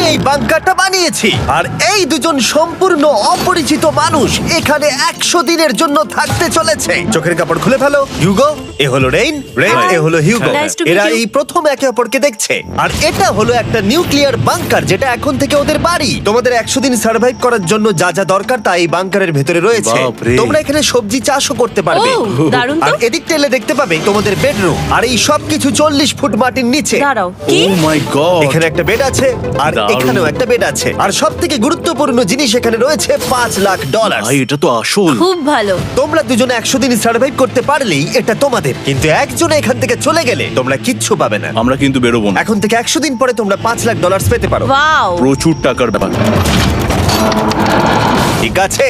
এই বাংকারটা বানিয়েছি, আর এই দুজন সম্পূর্ণ অপরিচিত মানুষ এখানে 100 দিনের জন্য থাকতে চলেছে। চোখের কাপড় খুলে ফেলো। হিউগো, এ হলো রেইন, এ হলো হিউগো। Nice to meet এরা you. এই প্রথম একে অপরকে দেখছে, আর এটা হলো একটা নিউক্লিয়ার বাংকার যেটা এখন থেকে ওদের বাড়ি। তোমাদের 100 দিন সার্ভাইভ করার জন্য যা যা দরকার তা এই বাংকারের ভেতরে রয়েছে। বাপরে। তোমরা এখানে সবজি চাষও করতে পারবে। ও, দারুণ তো। আর এদিক টেলে দেখতে পাবে তোমাদের বেডরুম, আর এই সব কিছু 40 ফুট মাটির নিচে। দাঁড়াও, ও কি? মাই গড, এখানে একটা বেড আছে, আর দারুণ। এখানেও একটা বেড আছে, আর সব থেকে গুরুত্বপূর্ণ জিনিস এখানে রয়েছে $5,00,000। ভাই এটা তো আসল। খুব ভালো। তোমরা দুজনে 100 দিন সার্ভাইভ করতে পারলেই এটা তোমাদের, কিন্তু একজন এখান থেকে চলে গেলে তোমরা কিচ্ছু পাবে না। আমরা কিন্তু বেরোবো না, এখন থেকে 100 দিন পরে তোমরা $5,00,000 পেতে পারো। ওয়াও। প্রচুর টাকার ব্যাপার। ঠিক আছে,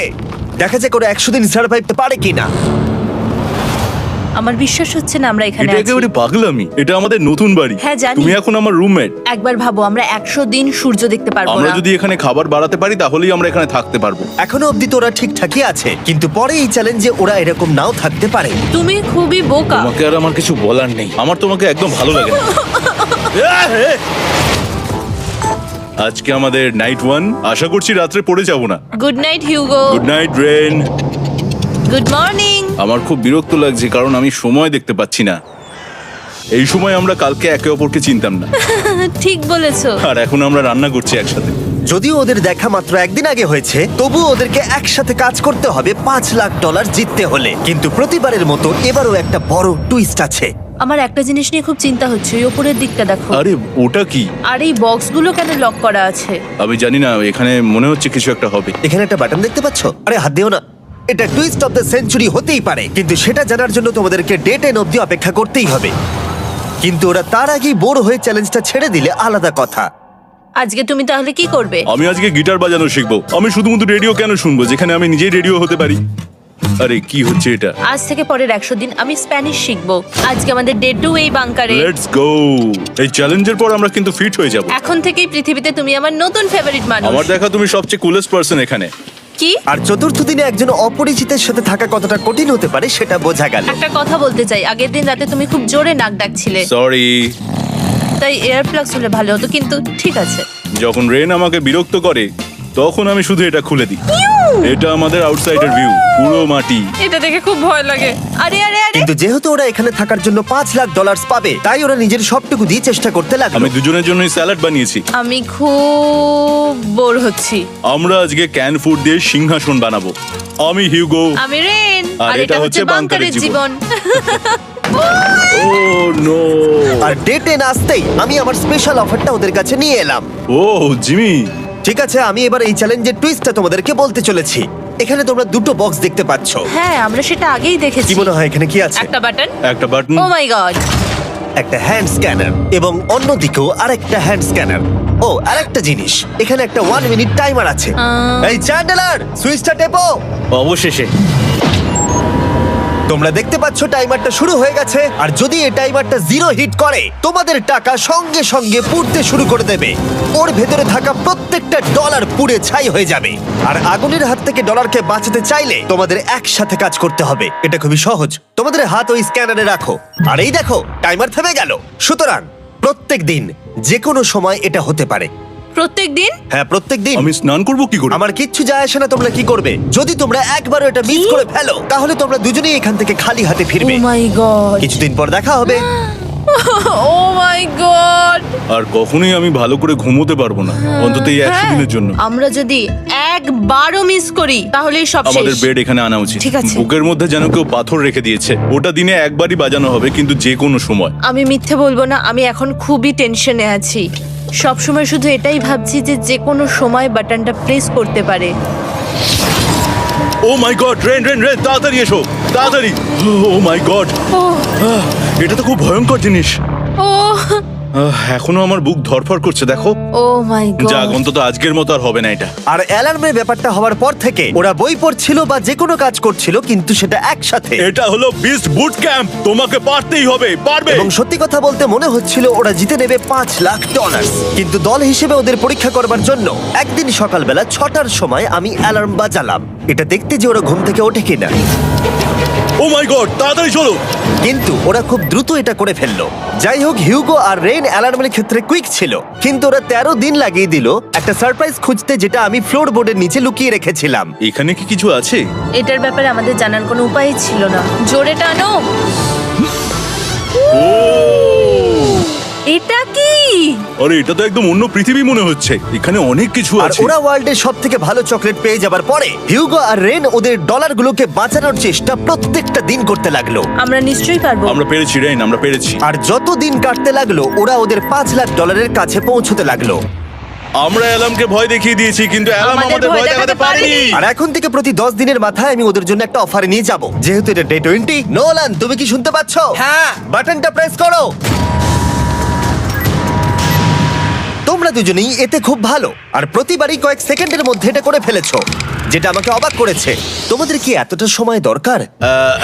দেখা যাক করে 100 দিন সার্ভাইভ পারে কিনা। আমার বিশ্বাস হচ্ছে না আমরা এখানে এটা আছি। একেবারে পাগলামি। এটা আমাদের নতুন বাড়ি। হ্যাঁ, জানি। তুমি এখন আমার রুমমেট। একবার ভাবো, আমরা 100 দিন সূর্য দেখতে পারবো আমরা না। যদি এখানে খাবার বাড়াতে পারি তাহলেই আমরা এখানে থাকতে পারবো। এখনো অব্দি তো ওরা ঠিকঠাকই আছে, কিন্তু পরে এই চ্যালেঞ্জে ওরা এরকম নাও থাকতে পারে। তুমি খুবই বোকা। তোমাকে আর আমার কিছু বলার নেই, আমার তোমাকে একদম ভালো লাগে না। আজকে আমাদের নাইট 1, আশা করছি রাত্রে পড়ে যাব না। Good night Hugo. Good night Ren. Good morning. আমার খুব বিরক্ত লাগছে কারণ আমি সময় দেখতে পাচ্ছি না। এই সময় আমরা কালকে একে অপরকে চিনতাম না, ঠিক বলেছো। আর এখন আমরা রান্না করছি একসাথে। যদিও ওদের দেখা মাত্র একদিন আগে হয়েছে, তবু ওদেরকে একসাথে কাজ করতে হবে $5,00,000 জিততে হলে। কিন্তু প্রতিবারের মতো এবারও একটা বড় টুইস্ট আছে। আমার একটা জিনিস নিয়ে খুব চিন্তা হচ্ছে, ওই উপরের দিকটা দেখো। আরে ওটা কি? আর এই বক্সগুলো কেন লক করা আছে? আমি জানি না, এখানে মনে হচ্ছে কিছু একটা হবে। এখানে একটা বাটন দেখতে পাচ্ছ? আরে হাত দিও না। এটা টুইস্ট অফ দ্য সেঞ্চুরি হতেই পারে, কিন্তু সেটা জানার জন্য তোমাদেরকে ডে 10 অব্দি অপেক্ষা করতেই হবে। কিন্তু ওরা তার আগেই বোর হয়ে চ্যালেঞ্জটা ছেড়ে দিলে আলাদা কথা। আজকে তুমি তাহলে কি করবে? আমি আজকে গিটার বাজানো শিখবো। আমি শুধুমাত্র রেডিও কেন শুনবো যেখানে আমি নিজেই রেডিও হতে পারি? আরে কি হচ্ছে এটা? আজ থেকে পরের 100 দিন আমি স্প্যানিশ শিখবো। আজকে আমাদের ডে 2 এই বাংকারে। Let's go. এই চ্যালেঞ্জের পর আমরা কিন্তু ফিট হয়ে যাব। এখন থেকেই পৃথিবীতে তুমি আমার নতুন ফেভারিট মানুষ। আমার দেখা তুমি সবচেয়ে কুলেস্ট পারসন এখানে। কি? আর চতুর্থ দিনে একজন অপরিচিতের সাথে থাকা কতটা কঠিন হতে পারে সেটা বোঝা গেল। একটা কথা বলতে চাই, আগের দিন রাতে তুমি খুব জোরে নাক ডাকছিলে, সরি। তাই এয়ার প্লাগস হলে ভালো হতো, কিন্তু ঠিক আছে। যখন রেন আমাকে বিরক্ত করে তখন আমি শুধু এটা খুলে দিই। এটা আমাদের আউটসাইডার ভিউ, পুরো মাটি। এটা দেখে খুব ভয় লাগে। আরে আরে আরে, কিন্তু যেহেতু ওরা এখানে থাকার জন্য $5,00,000 পাবে, তাই ওরা নিজের সবটুকু দিয়ে চেষ্টা করতে লাগলো। আমি দুজনের জন্যই স্যালাড বানিয়েছি। আমি খুব বোর হচ্ছি। আমরা আজকে ক্যান ফুড দিয়ে সিংহাসন বানাবো। আমি হিউগো। আমি রেন, আর আর এটা এটা হচ্ছে হচ্ছে বাংকারের বাংকারের জীবন। ও নো। আর ডে 10 আসতেই আমি আমার স্পেশাল অফারটা ওদের কাছে নিয়ে এলাম। ও জিমি, ঠিক আছে, আমি এবার এই চ্যালেঞ্জের টুইস্টটা তোমাদেরকে বলতে চলেছি। এখানে তোমরা দুটো বক্স দেখতে পাচ্ছ। হ্যাঁ, আমরা সেটা আগেই দেখেছি। কি মনে হয় এখানে কি আছে? একটা বাটন। একটা বাটন। O my god. একটা হ্যান্ড স্ক্যানার, এবং অন্যদিকেও আরেকটা হ্যান্ড স্ক্যানার। ও, আরেকটা জিনিস, এখানে একটা 1 মিনিট টাইমার আছে। এই চ্যান্ডেলার, সুইচটা টেপো। অবশেষে তোমরা দেখতে পাচ্ছ টাইমারটা শুরু হয়ে গেছে, আর যদি এই টাইমারটা 0 হিট করে তোমাদের টাকা সঙ্গে সঙ্গে পুড়তে শুরু করে দেবে। ওর ভেতরে থাকা প্রত্যেকটা ডলার পুড়ে ছাই হয়ে যাবে। আর আগুনের হাত থেকে ডলারকে বাঁচাতে চাইলে তোমাদের একসাথে কাজ করতে হবে। এটা খুবই সহজ। তোমাদের হাত ওই স্ক্যানারে রাখো, আর এই দেখো টাইমার থেমে গেল। সুতরাং প্রত্যেক দিন যে কোনো সময় এটা হতে পারে। প্রত্যেক দিন? হ্যাঁ, প্রত্যেক দিন। আমি স্নান করব কি করে? আমার কিচ্ছু যায় আসে না তোমরা কি করবে। যদি তোমরা একবারও এটা মিস করে ফেলো, তাহলে তোমরা দুজনেই এখান থেকে খালি হাতে ও ফিরবে। মাই গড। কিছুদিন পর দেখা হবে। ও মাই গড। আর কখনোই আমি ভালো করে ঘুমোতে পারবো না, অন্তত এই 100 দিনের জন্য। আমরা যদি একবারও মিস করি তাহলেই সব আমাদের শেষ। বেড এখানে আনা উচিত। ঠিক আছে। বুকের মধ্যে যেন কেউ পাথর রেখে দিয়েছে। ওটা দিনে একবারই বাজানো হবে, কিন্তু যে কোনো সময়। আমি মিথ্যে বলবো না, আমি এখন খুবই টেনশনে আছি। সব সময় শুধু এটাই ভাবছি যে যে কোনো সময় বাটনটা প্রেস করতে পারে। ও my god, rain rain rain, তাড়াতাড়ি এসো, তাড়াতাড়ি। ও মাই গড, ও এটা তো খুব ভয়ঙ্কর জিনিস। ও এখনো আমার বুক ধড়ফড় করছে, দেখো। ও মাই যাক, গড। অন্তত আজকের মতো আর হবে না এটা। আর অ্যালার্মের ব্যাপারটা হওয়ার পর থেকে ওরা বই পড়ছিল বা যে কোনো কাজ করছিল, কিন্তু সেটা একসাথে। এটা হলো বিস্ট বুট ক্যাম্প, তোমাকে পারতেই হবে, পারবে। এবং সত্যি কথা বলতে মনে হচ্ছিল ওরা জিতে নেবে $5,00,000। কিন্তু দল হিসেবে ওদের পরীক্ষা করবার জন্য একদিন সকালবেলা 6টার সময় আমি অ্যালার্ম বাজালাম, এটা দেখতে যে ওরা ঘুম থেকে ওঠে কিনা। ও মাই গড, তাড়াতাড়ি চলো। কিন্তু ওরা খুব দ্রুত এটা করে ফেললো। যাই হোক, হিউগো আর রেন অ্যালার্মের ক্ষেত্রে কুইক ছিল, কিন্তু ওরা 13 দিন লাগিয়ে দিল একটা সারপ্রাইজ খুঁজতে, যেটা আমি ফ্লোর বোর্ডের নিচে লুকিয়ে রেখেছিলাম। এখানে কি কিছু আছে? এটার ব্যাপারে আমাদের জানার কোনো উপায় ছিল না। জোরে টানো। ও এটা কি? আরে, এটা তো একদম অন্য পৃথিবী মনে হচ্ছে। এখানে অনেক কিছু আর আছে। ওরা ওয়ার্ল্ডের সব থেকে ভালো চকলেট পেয়ে যাবার পরে হিউগো আর রেন ওদের ডলারগুলোকে বাঁচানোর চেষ্টা প্রত্যেকটা দিন করতে লাগলো। আমরা নিশ্চয়ই পারবো। আমরা পেরেছি রেন, আমরা পেরেছি। আর যত দিন কাটতে লাগলো, ওরা ওদের $5,00,000 কাছে পৌঁছতে লাগলো। আমরা অ্যালামকে ভয় দেখিয়ে দিয়েছি, কিন্তু অ্যালাম আমাদের ভয় দেখাতে পারেনি। আর এখন থেকে প্রতি 10 দিনের মাথায় আমি ওদের জন্য একটা অফার নিয়ে যাব, যেহেতু এটা ডে 20। নোলান, তুমি কি শুনতে পাচ্ছ? হ্যাঁ। বাটনটা প্রেস করো। তোমরা দুজনেই এতে খুব ভালো, আর প্রতিবারই কয়েক সেকেন্ডের মধ্যে এটা করে ফেলেছো, যেটা আমাকে অবাক করেছে। তোমাদের কি এতটা সময় দরকার?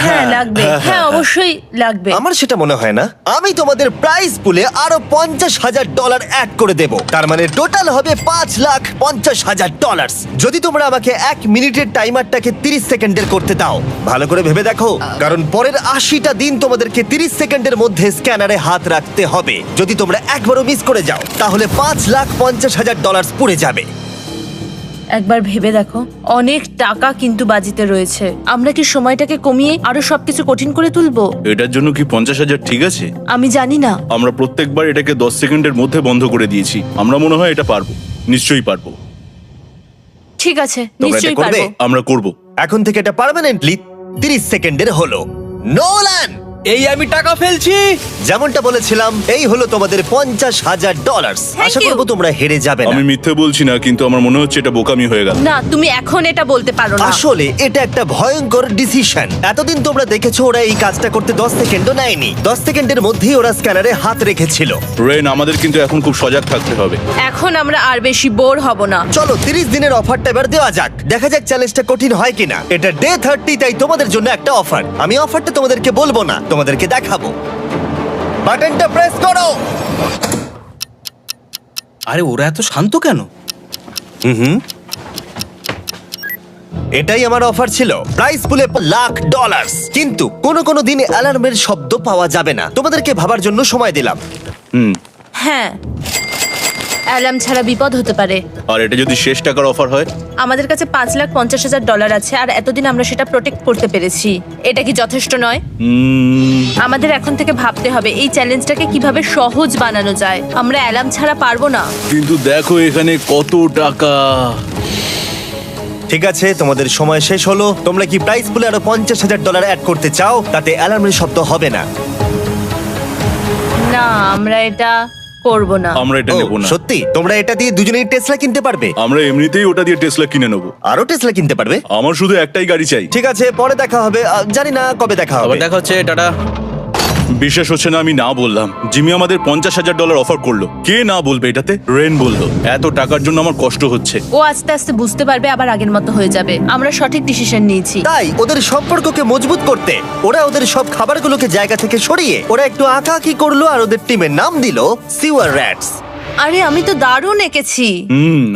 হ্যাঁ লাগবে, হ্যাঁ অবশ্যই লাগবে। আমার সেটা মনে হয় না। আমি তোমাদের প্রাইস পুলে আরো $50,000 অ্যাড করে দেব, তার মানে টোটাল হবে $5,50,000। যদি তোমরা আমাকে 1 মিনিটের টাইমারটাকে 30 সেকেন্ডের করতে দাও। ভালো করে ভেবে দেখো, কারণ পরের 80টা দিন তোমাদেরকে 30 সেকেন্ডের মধ্যে স্ক্যানারে হাত রাখতে হবে। যদি তোমরা একবারও মিস করে যাও, তাহলে $5,50,000 পুড়ে যাবে। একবার ভেবে দেখো, অনেক টাকা কিন্তু বাজিতে রয়েছে। আমরা কি সময়টাকে কমিয়ে আরো সবকিছু কঠিন করে তুলবো? এটার জন্য কি 50,000 ঠিক আছে? আমি জানি না। আমরা প্রত্যেকবার এটাকে 10 সেকেন্ডের মধ্যে বন্ধ করে দিয়েছি। আমরা মনে হয় এটা পারবো, নিশ্চয়ই পারবো। ঠিক আছে, তোমরা এটা নিশ্চয়ই করবে? পারবো। আমরা করব। এখন থেকে এটা পার্মানেন্টলি 30 সেকেন্ডের হলো। নোলান, এই আমি টাকা ফেলছি। যেমনটা বলেছিলাম, এই হলো তোমাদের $50,000। Thank Asha you. করবো তোমরা হেরে যাবে না। আমি মিথ্যে বলছি না, কিন্তু আমার মনে হচ্ছে এটা বোকামি হয়ে গেল। না, তুমি এখন এটা বলতে পারো না। আসলে এটা একটা ভয়ঙ্কর ডিসিশন। এতদিন তোমরা দেখেছো ওরা এই কাজটা করতে 10 সেকেন্ডও নেয়নি। 10 সেকেন্ডের মধ্যেই ওরা স্ক্যানারে হাত রেখেছিল। রেন, আমাদের কিন্তু এখন খুব সজাগ থাকতে হবে। এখন আমরা আর বেশি বোর হব না। চলো 30 দিনের অফারটা এবার দেওয়া যাক, দেখা যাক চ্যালেঞ্জটা কঠিন হয় কিনা। এটা ডে 30, তাই তোমাদের জন্য একটা অফার। আমি অফারটা তোমাদেরকে বলবো না, তোমাদেরকে দেখাবো। বাটনটা প্রেস করো। আরে ওরা এত শান্ত কেন? এটাই আমার অফার ছিল। প্রাইস পুলে $1,00,000, কিন্তু কোনো দিন অ্যালার্মের শব্দ পাওয়া যাবে না। তোমাদেরকে ভাবার জন্য সময় দিলাম। হ্যাঁ, অ্যালার্ম ছাড়া বিপদ হতে পারে। আর এটা যদি শেষ টাকার অফার হয়? আমাদের কাছে $5,50,000 আছে, আর এতদিন আমরা সেটা প্রোটেক্ট করতে পেরেছি। এটা কি যথেষ্ট নয়? আমাদের এখন থেকে ভাবতে হবে এই চ্যালেঞ্জটাকে কিভাবে সহজ বানানো যায়। আমরা অ্যালার্ম ছাড়া পারবো না। কিন্তু দেখো এখানে কত টাকা। ঠিক আছে, তোমাদের সময় শেষ হলো। তোমরা কি প্রাইস পুলে আরো $50,000 অ্যাড করতে চাও? তাতে অ্যালার্মের শব্দ হবে না। না, আমরা এটা করব না। আমরা এটা ও, নেব না। সত্যি? তোমরা এটা দিয়ে দুজনেই টেসলা কিনতে পারবে? আমরা এমনিতেই ওটা দিয়ে টেসলা কিনে নেব। আরো টেসলা কিনতে পারবে? আমার শুধু একটাই গাড়ি চাই। ঠিক আছে, পরে দেখা হবে। জানি না কবে দেখা হবে। আবার দেখা হচ্ছে, টাটা। বিশ্বাস হচ্ছে না আমি না বললাম। জিমি আমাদের $50,000 অফার করলো। কে না বলবে এটাতে? রেন বললো। এত টাকার জন্য আমার কষ্ট হচ্ছে। ও আস্তে আস্তে বুঝতে পারবে, আবার আগের মতো হয়ে যাবে। আমরা সঠিক ডিসিশন নিয়েছি। তাই ওদের সম্পর্ককে মজবুত করতে ওরা ওদের সব খাবারগুলোকে জায়গা থেকে সরিয়ে ওরা একটু আঁকাআঁকি করলো, আর ওদের টিমের নাম দিল সিওয়ার র্যাটস। আরে আমি তো দারুণ এঁকেছি।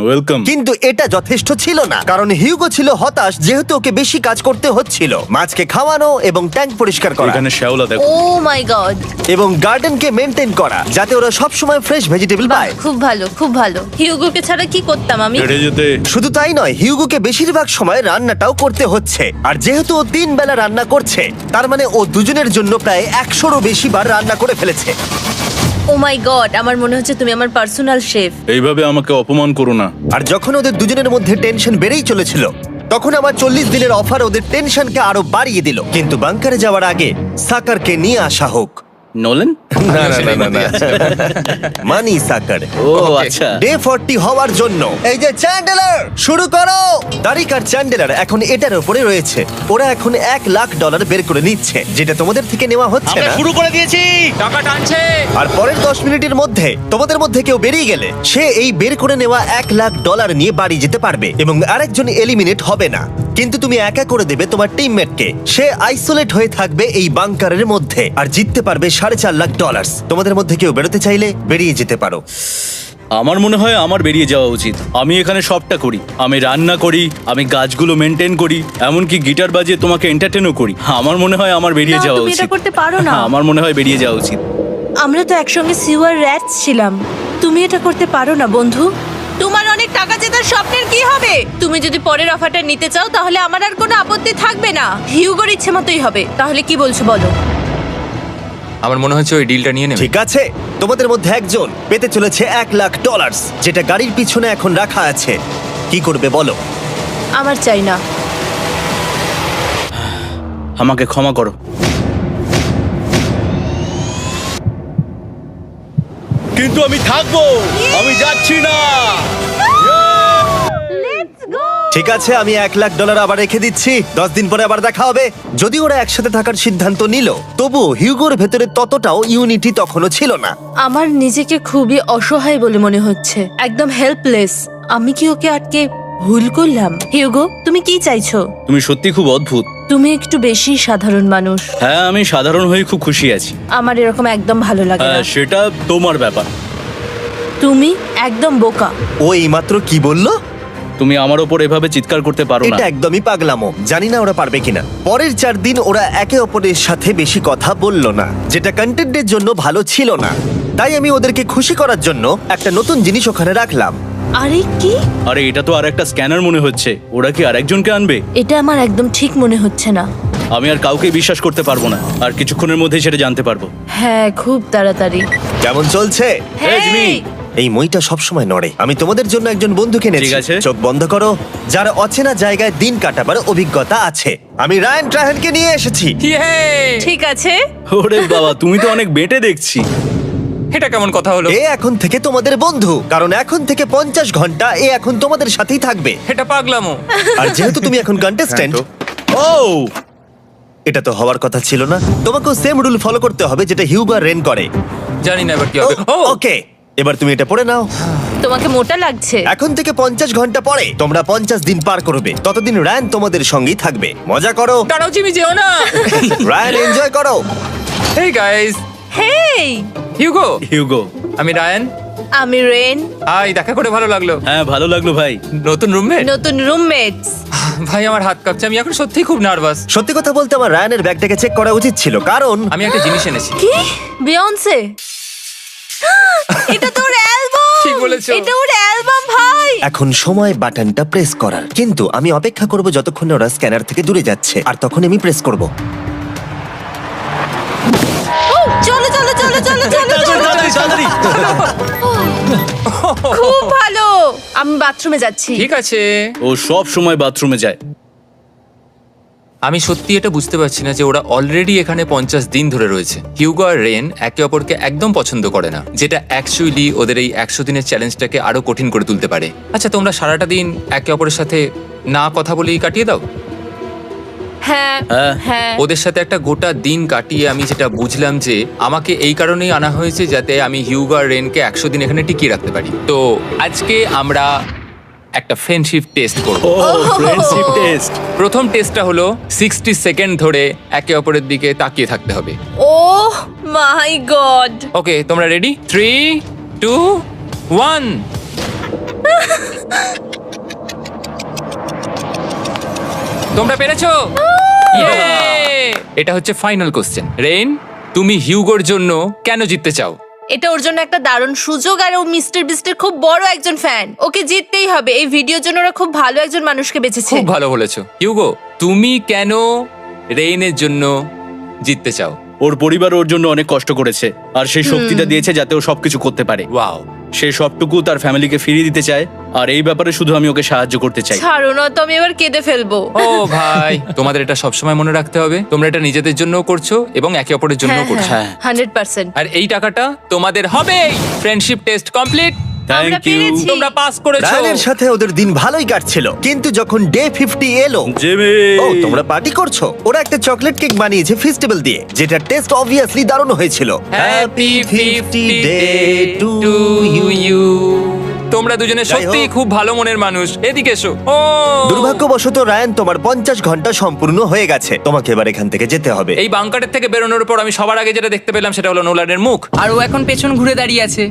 ওয়েলকাম। কিন্তু এটা যথেষ্ট ছিল না, কারণ হিউগো ছিল হতাশ, যেহেতু ওকে বেশি কাজ করতে হচ্ছিল। মাছকে খাওয়ানো এবং ট্যাঙ্ক পরিষ্কার করা এখানে শ্যাওলা দেখো। ও মাই গড, এবং গার্ডেনকে মেনটেন করা, যাতে ওরা সব সময় ফ্রেশ ভেজিটেবল পায়। খুব ভালো, খুব ভালো। হিউগোকে ছাড়া কি করতাম আমি? হেঁটে যেতে। শুধু তাই নয়, হিউগোকে বেশিরভাগ সময় রান্নাটাও করতে হচ্ছে। আর যেহেতু ও 3 বেলা রান্না করছে, তার মানে ও দুজনের জন্য প্রায় 100রও বেশি বার রান্না করে ফেলেছে। ও মাই গড, আমার মনে হচ্ছে তুমি আমার পার্সোনাল শেফ। এইভাবে আমাকে অপমান করো না। আর যখন ওদের দুজনের মধ্যে টেনশন বেড়েই চলেছিল, তখন আমার 40 দিনের অফার ওদের টেনশনকে আরো বাড়িয়ে দিল। কিন্তু বাংকারে যাওয়ার আগে সাকারকে নিয়ে আসা হোক। নোলেন? মানি সাকার। ও আচ্ছা। ডে 40 হওয়ার জন্য এই যে চ্যান্ডেলার শুরু করো। তারিক আর চ্যান্ডেলার এখন এটার উপরে রয়েছে। ওরা এখন $1,00,000 বের করে নিচ্ছে, যেটা তোমাদের থেকে নেওয়া হচ্ছে আমরা না। শুরু করে দিয়েছি, টাকা টানছে। আর পরের 10 মিনিটের মধ্যে তোমাদের মধ্যে কেউ বেরিয়ে গেলে সে এই বের করে নেওয়া $1,00,000 নিয়ে বাড়ি যেতে পারবে, এবং আরেকজন এলিমিনেট হবে না। কিন্তু তুমি একা করে দেবে তোমার টিমমেটকে। সে আইসোলেট হয়ে থাকবে এই বাংকারের মধ্যে, আর জিততে পারবে $4.5 লাখ। তোমাদের মধ্যে কেউ বেরোতে চাইলে বেরিয়ে যেতে পারো। আমার মনে হয় আমার বেরিয়ে যাওয়া উচিত। আমি এখানে সবটা করি, আমি রান্না করি, আমি গাছগুলো মেনটেন করি, এমনকি গিটার বাজিয়ে তোমাকে এন্টারটেনও করি। আমার মনে হয় আমার বেরিয়ে না, যাওয়া তুমি এটা উচিত। করতে পারো না। আমার মনে হয় বেরিয়ে যাওয়া উচিত। আমরা তো একসঙ্গে সিওয়ার র্যাটস ছিলাম। তুমি এটা করতে পারো না বন্ধু। তোমার অনেক টাকা জেতার স্বপ্নের কি হবে? তুমি যদি পরের অফারটা নিতে চাও তাহলে আমার আর কোনো আপত্তি থাকবে না। হিউগোর ইচ্ছে মতোই হবে। তাহলে কি বলছো বলো? আমার মনে হচ্ছে ওই ডিলটা নিয়ে নেবে। ঠিক আছে, তোমাদের মধ্যে একজন পেতে চলেছে $1,00,000, যেটা গাড়ির পিছনে এখন রাখা আছে। কি করবে বলো? আমার চাই না। আমাকে ক্ষমা করো। কিন্তু আমি থাকবো, আমি যাচ্ছি না। ঠিক আছে, আমি $1,00,000 আবার রেখে দিচ্ছি। 10 দিন পরে আবার দেখা হবে। যদি ওরা একসাথে থাকার সিদ্ধান্ত নিল, তবু হিউগোর ভেতরে ততটাও ইউনিটি তখনও ছিল না। আমার নিজেকে খুবই অসহায় বলে মনে হচ্ছে, একদম হেল্পলেস। আমি কি ওকে আটকে ভুল করলাম? হিউগো, তুমি কি চাইছো? তুমি সত্যি খুব অদ্ভুত। তুমি একটু বেশি সাধারণ মানুষ। হ্যাঁ, আমি সাধারণ হয়ে খুব খুশি আছি। আমার এরকম একদম ভালো লাগে না। হ্যাঁ, সেটা তোমার ব্যাপার। তুমি একদম বোকা। ও এইমাত্র কি বললো? তুমি আমার ওপর এভাবে চিৎকার করতে পারো না। এটা একদমই পাগলামো। জানি না ওরা পারবে কিনা। পরের 4 দিন ওরা একে অপরের সাথে বেশি কথা বলল না, যেটা কন্টেন্টের জন্য ভালো ছিল না। তাই আমি ওদেরকে খুশি করার জন্য একটা নতুন জিনিস ওখানে রাখলাম। আরে কি? আরে এটা তো আর একটা স্ক্যানার মনে হচ্ছে। ওরা কি আরেকজনকে আনবে? এটা আমার একদম ঠিক মনে হচ্ছে না। আমি আর কাউকে বিশ্বাস করতে পারবো না। আর কিছুক্ষণের মধ্যেই সেটা জানতে পারবো। হ্যাঁ, খুব তাড়াতাড়ি। কেমন চলছে? Hey, Jimmy! এই মইটা সবসময় নড়ে। আমি তোমাদের জন্য একজন বন্ধুকে এনেছি। ঠিক আছে। চোখ বন্ধ করো, যার অচেনা জায়গায় দিন কাটাবার অভিজ্ঞতা আছে। আমি রায়ান ট্রাহেনকে নিয়ে এসেছি। ইয়ে! ঠিক আছে। ওরে বাবা, তুমি তো অনেক বেটে দেখছি। এটা কেমন কথা হলো? এ এখন থেকে তোমাদের বন্ধু, কারণ এখন থেকে 50 ঘন্টা এ এখন তোমাদের সাথেই থাকবে। এটা পাগলামো। আর যেহেতু তুমি এখন কন্টেস্ট্যান্ট, ও এটা তো হওয়ার কথা ছিল না। তোমাকেও সেম রুল ফলো করতে হবে যেটা হিউগো আর রেন করে। জানি না এবার কি হবে। ও ওকে, এবার তুমি এটা পড়ে নাও। তোমাকে মোটা লাগছে। এখন থেকে 50 ঘন্টা পরে তোমরা 50 দিন পার করবে। ততদিন রায়ান তোমাদের সঙ্গেই থাকবে। মজা করো, দাঁড়াও জিমি, যেও না। রায়ান এনজয় করো। হেই গাইস, হেই, হিউগো। হিউগো। আমি রায়ান। আমি রেন। হাই, দেখা করে ভালো লাগলো। হ্যাঁ, ভালো লাগলো ভাই। নতুন রুমমেট। নতুন রুমমেটস। ভাই আমার হাত কাঁপছে, আমি এখন সত্যিই খুব নার্ভাস। সত্যি কথা বলতে আমার রায়ানের ব্যাগটাকে চেক করা উচিত ছিল, কারণ আমি একটা জিনিস এনেছি। কি? বিয়ন্সে? এটা তোর অ্যালবাম। ঠিক বলেছো। এটা ওর অ্যালবাম ভাই। এখন সময় বাটনটা প্রেস করার। কিন্তু আমি অপেক্ষা করব যতক্ষণ না ওরা স্ক্যানার থেকে দূরে যাচ্ছে, আর তখন আমি প্রেস করব। চলো চলো চলো চলো চলো চলো। তাড়াতাড়ি। খুব ভালো। আমি বাথরুমে যাচ্ছি। ঠিক আছে। ও সব সময় বাথরুমে যায়। আমি সত্যি এটা বুঝতে পারছি না যে ওরা অলরেডি এখানে 50 দিন ধরে রয়েছে। হিউগো আর রেন একে অপরকে একদম পছন্দ করে না, যেটা অ্যাকচুয়ালি ওদের এই 100 দিনের চ্যালেঞ্জটাকে আরো কঠিন করে তুলতে পারে। আচ্ছা, তোমরা সারাটা দিন একে অপরের সাথে না কথা বলেই কাটিয়ে দাও? হ্যাঁ হ্যাঁ। হ্যাঁ। ওদের সাথে একটা গোটা দিন কাটিয়ে আমি যেটা বুঝলাম যে আমাকে এই কারণেই আনা হয়েছে যাতে আমি হিউগো আর রেনকে 100 দিন এখানে টিকিয়ে রাখতে পারি। তো আজকে আমরা একটা ফ্রেন্ডশিপ টেস্ট করব। ও ফ্রেন্ডশিপ টেস্ট। প্রথম টেস্টটা হলো 60 সেকেন্ড ধরে একে অপরের দিকে তাকিয়ে থাকতে হবে। ওহ মাই গড। ওকে, তোমরা রেডি? 3, 2, 1। তোমরা পেরেছো? Yay! এটা হচ্ছে ফাইনাল কোশ্চেন। রেন, তুমি হিউগোর জন্য কেন জিততে চাও? এটা ওর জন্য একটা দারুণ সুযোগ, আর ও মিস্টার বিস্টের খুব বড় একজন ফ্যান। ওকে জিততেই হবে। এই ভিডিওর জন্য ওরা খুব ভালো একজন মানুষকে বেঁচেছে। খুব ভালো বলেছো। হিউগো, তুমি কেন রেইনের জন্য জিততে চাও? ওর পরিবার ওর জন্য অনেক কষ্ট করেছে, আর সেই শক্তিটা দিয়েছে যাতে ও সবকিছু করতে পারে। ওয়াও। সে সবটুকু তার ফ্যামিলিকে ফিরিয়ে দিতে চায়, আর এই ব্যাপারে শুধু আমি ওকে সাহায্য করতে চাই। ছাড়ো না তো, আমি এবার কেঁদে ফেলবো। ও ভাই, তোমাদের এটা সবসময় মনে রাখতে হবে। তোমরা এটা নিজেদের জন্যও করছো এবং একে অপরের জন্যও করছো। হ্যাঁ। 100%। আর এই টাকাটা তোমাদের হবে। Friendship test complete. Thank you পেরেছি। তোমরা পাস করেছো। রায়ানের সাথে ওদের দিন ভালোই কাটছিল, কিন্তু যখন ডে 50 এলো, জিমি। ও তোমরা পার্টি করছো। ওরা একটা চকলেট কেক বানিয়েছে ফেস্টিভ্যাল দিয়ে, যেটা টেস্ট অবভিয়াসলি দারুণ হয়েছিল। Happy 50 day to you. তোমরা দুজনে যাই হোক। সত্যি খুব ভালো মনের মানুষ, এদিকে এসো। ও দুর্ভাগ্যবশত রায়ান, তোমার 50 ঘন্টা সম্পূর্ণ হয়ে গেছে। তোমাকে এবার এখান থেকে যেতে হবে। এই বাংকারের থেকে বেরোনোর পর আমি সবার আগে যেটা দেখতে পেলাম সেটা হলো নোলানের মুখ। আর ও এখন পেছন ঘুরে দাঁড়িয়ে আছে।